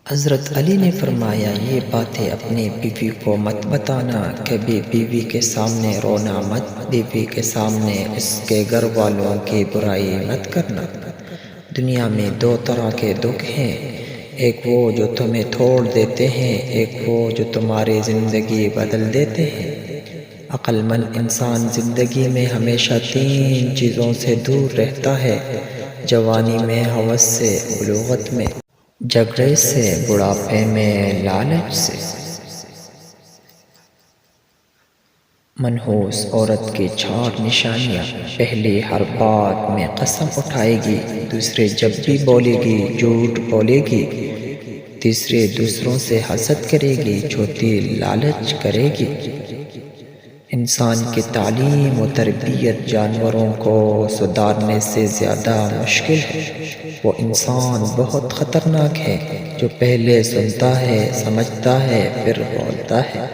حضرت علی نے فرمایا، یہ باتیں اپنی بیوی کو مت بتانا، کبھی بیوی کے سامنے رونا مت، بیوی کے سامنے اس کے گھر والوں کی برائی مت کرنا۔ دنیا میں دو طرح کے دکھ ہیں، ایک وہ جو تمہیں توڑ دیتے ہیں، ایک وہ جو تمہاری زندگی بدل دیتے ہیں۔ عقل مند انسان زندگی میں ہمیشہ تین چیزوں سے دور رہتا ہے: جوانی میں ہوس سے، بلوغت میں جھگڑے سے، بڑھاپے میں لالچ سے۔ منحوس عورت کی 4 نشانیاں: پہلی، ہر بات میں قسم اٹھائے گی۔ دوسری، جب بھی بولے گی جھوٹ بولے گی۔ تیسری، دوسروں سے حسد کرے گی۔ چوتھی، لالچ کرے گی۔ انسان کی تعلیم و تربیت جانوروں کو سدھارنے سے زیادہ مشکل ہے۔ وہ انسان بہت خطرناک ہے جو پہلے سنتا ہے، سمجھتا ہے، پھر بولتا ہے۔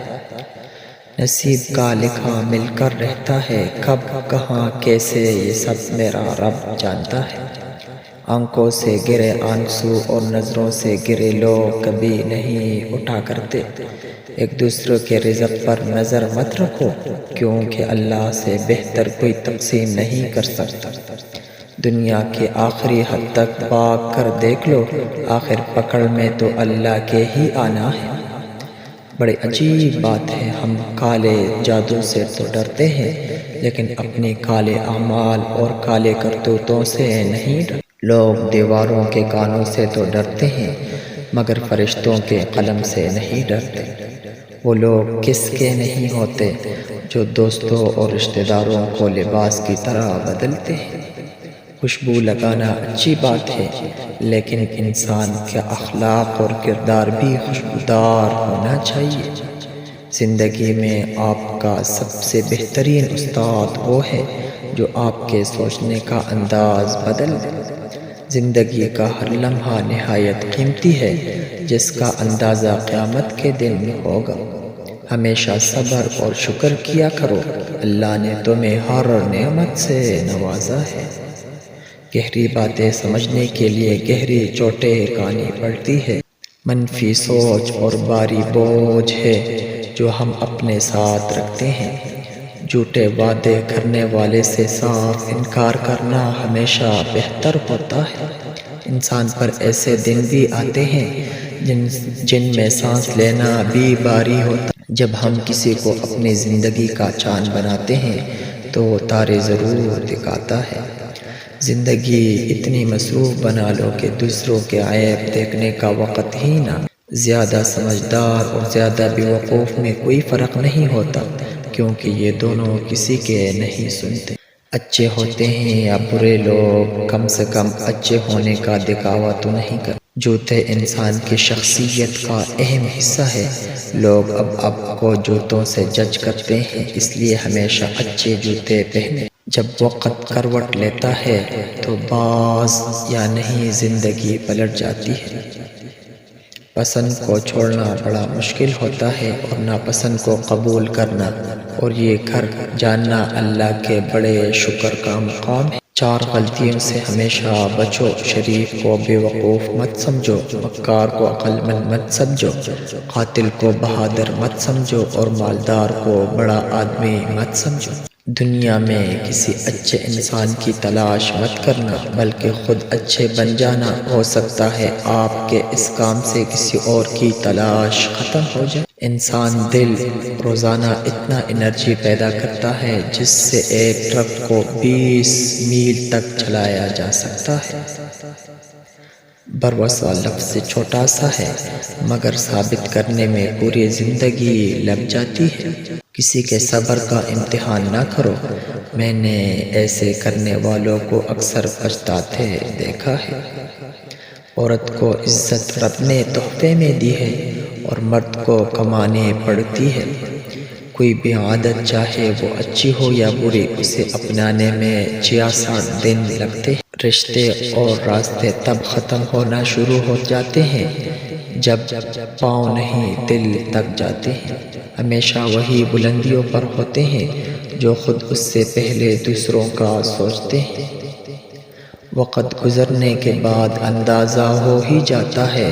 نصیب کا لکھا مل کر رہتا ہے، کب، کہاں، کیسے، یہ سب میرا رب جانتا ہے۔ آنکھوں سے گرے آنسو اور نظروں سے گرے لوگ کبھی نہیں اٹھا کرتے۔ ایک دوسرے کے رزق پر نظر مت رکھو، کیونکہ اللہ سے بہتر کوئی تقسیم نہیں کر سکتا۔ دنیا کے آخری حد تک بھاگ کر دیکھ لو، آخر پکڑ میں تو اللہ کے ہی آنا ہے۔ بڑی عجیب بات ہے، ہم کالے جادو سے تو ڈرتے ہیں، لیکن اپنے کالے اعمال اور کالے کرتوتوں سے نہیں ڈرتے۔ لوگ دیواروں کے کانوں سے تو ڈرتے ہیں، مگر فرشتوں کے قلم سے نہیں ڈرتے۔ وہ لوگ کس کے نہیں ہوتے جو دوستوں اور رشتہ داروں کو لباس کی طرح بدلتے ہیں۔ خوشبو لگانا اچھی بات ہے، لیکن انسان کا اخلاق اور کردار بھی خوشبودار ہونا چاہیے۔ زندگی میں آپ کا سب سے بہترین استاد وہ ہے جو آپ کے سوچنے کا انداز بدل دے۔ زندگی کا ہر لمحہ نہایت قیمتی ہے، جس کا اندازہ قیامت کے دن ہوگا۔ ہمیشہ صبر اور شکر کیا کرو، اللہ نے تمہیں ہر نعمت سے نوازا ہے۔ گہری باتیں سمجھنے کے لیے گہری چوٹیں کھانی پڑتی ہے۔ منفی سوچ اور بھاری بوجھ ہے جو ہم اپنے ساتھ رکھتے ہیں۔ جھوٹے وعدے کرنے والے سے صاف انکار کرنا ہمیشہ بہتر ہوتا ہے۔ انسان پر ایسے دن بھی آتے ہیں جن میں سانس لینا بھی بھاری ہوتا ہے۔ جب ہم کسی کو اپنی زندگی کا چاند بناتے ہیں تو وہ تارے ضرور دکھاتا ہے۔ زندگی اتنی مصروف بنا لو کہ دوسروں کے عیب دیکھنے کا وقت ہی نہ۔ زیادہ سمجھدار اور زیادہ بیوقوف میں کوئی فرق نہیں ہوتا، کیونکہ یہ دونوں کسی کے نہیں سنتے۔ اچھے ہوتے ہیں یا برے لوگ، کم سے کم اچھے ہونے کا دکھاوا تو نہیں کرتے۔ جوتے انسان کی شخصیت کا اہم حصہ ہے۔ لوگ اب کو جوتوں سے جج کرتے ہیں، اس لیے ہمیشہ اچھے جوتے پہنیں۔ جب وقت کروٹ لیتا ہے تو باز یا نہیں زندگی پلٹ جاتی ہے۔ پسند کو چھوڑنا بڑا مشکل ہوتا ہے اور ناپسند کو قبول کرنا اور یہ کر جاننا اللہ کے بڑے شکر کا مقام ہے۔ 4 غلطیوں سے ہمیشہ بچو: شریف کو بیوقوف مت سمجھو، مکار کو عقل مند مت سمجھو، قاتل کو بہادر مت سمجھو اور مالدار کو بڑا آدمی مت سمجھو۔ دنیا میں کسی اچھے انسان کی تلاش مت کرنا، بلکہ خود اچھے بن جانا۔ ہو سکتا ہے آپ کے اس کام سے کسی اور کی تلاش ختم ہو جائے۔ انسان دل روزانہ اتنا انرجی پیدا کرتا ہے جس سے ایک ٹرک کو 20 میل تک چلایا جا سکتا ہے۔ بھروسہ لفظ چھوٹا سا ہے، مگر ثابت کرنے میں پوری زندگی لگ جاتی ہے۔ کسی کے صبر کا امتحان نہ کرو، میں نے ایسے کرنے والوں کو اکثر پچھتاتے دیکھا ہے۔ عورت کو عزت رب نے تحفے میں دی ہے اور مرد کو کمانی پڑتی ہے۔ کوئی بھی عادت چاہے وہ اچھی ہو یا بری، اسے اپنانے میں 66 دن لگتے ہیں۔ رشتے اور راستے تب ختم ہونا شروع ہو جاتے ہیں جب پاؤں نہیں دل تک جاتے ہیں۔ ہمیشہ وہی بلندیوں پر ہوتے ہیں جو خود اس سے پہلے دوسروں کا سوچتے ہیں۔ وقت گزرنے کے بعد اندازہ ہو ہی جاتا ہے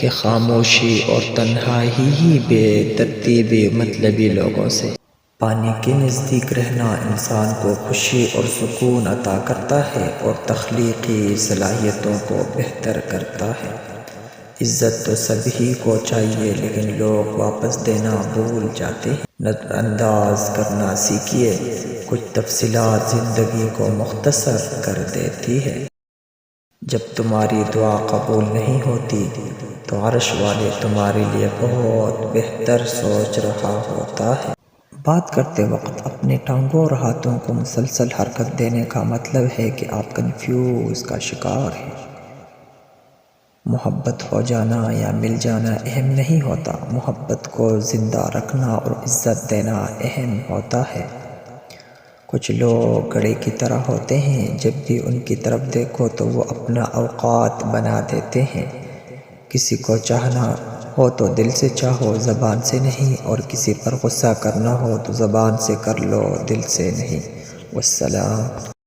کہ خاموشی اور تنہائی ہی بے ترتیبی مطلبی لوگوں سے۔ پانی کے نزدیک رہنا انسان کو خوشی اور سکون عطا کرتا ہے اور تخلیقی صلاحیتوں کو بہتر کرتا ہے۔ عزت تو سبھی کو چاہیے، لیکن لوگ واپس دینا بھول جاتے ہیں۔ نظر انداز کرنا سیکھیے، کچھ تفصیلات زندگی کو مختصر کر دیتی ہے۔ جب تمہاری دعا قبول نہیں ہوتی تو عرش والے تمہارے لیے بہت بہتر سوچ رہا ہوتا ہے۔ بات کرتے وقت اپنے ٹانگوں اور ہاتھوں کو مسلسل حرکت دینے کا مطلب ہے کہ آپ کنفیوز کا شکار ہیں۔ محبت ہو جانا یا مل جانا اہم نہیں ہوتا، محبت کو زندہ رکھنا اور عزت دینا اہم ہوتا ہے۔ کچھ لوگ گھڑے کی طرح ہوتے ہیں، جب بھی ان کی طرف دیکھو تو وہ اپنا اوقات بنا دیتے ہیں۔ کسی کو چاہنا ہو تو دل سے چاہو، زبان سے نہیں، اور کسی پر غصہ کرنا ہو تو زبان سے کر لو، دل سے نہیں۔ والسلام۔